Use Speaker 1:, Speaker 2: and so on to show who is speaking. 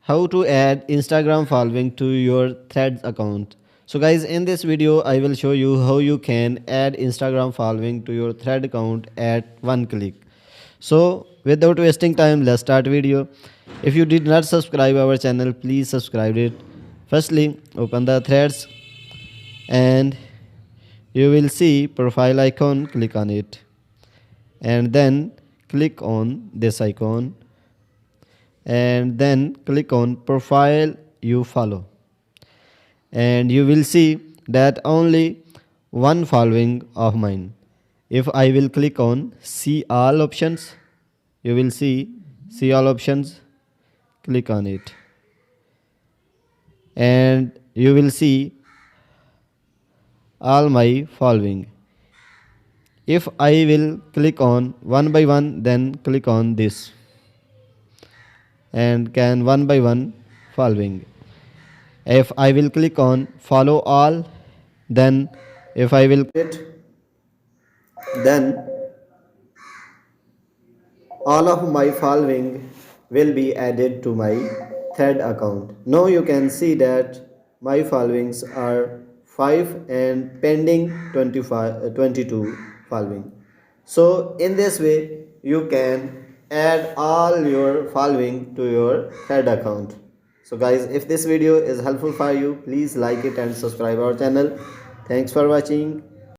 Speaker 1: How to add Instagram following to your threads account. So guys, in this video I will show you how you can add Instagram following to your thread account at one click. So without wasting time, let's start video. If you did not subscribe our channel, please subscribe it. Firstly, open the threads and you will see profile icon. Click on it and then click on this icon and then click on profile you follow, and you will see that only one following of mine. If I will click on see all options, you will see all options. Click on it and you will see all my following. If I will click on one by one, then click on this and can one by one following. If I will click on follow all, then if I will it, then all of my following will be added to my thread account. Now you can see that my followings are 5 and pending 22 following. So in this way you can add all your following to your thread account. So guys, if this video is helpful for you, please like it and subscribe our channel. Thanks for watching.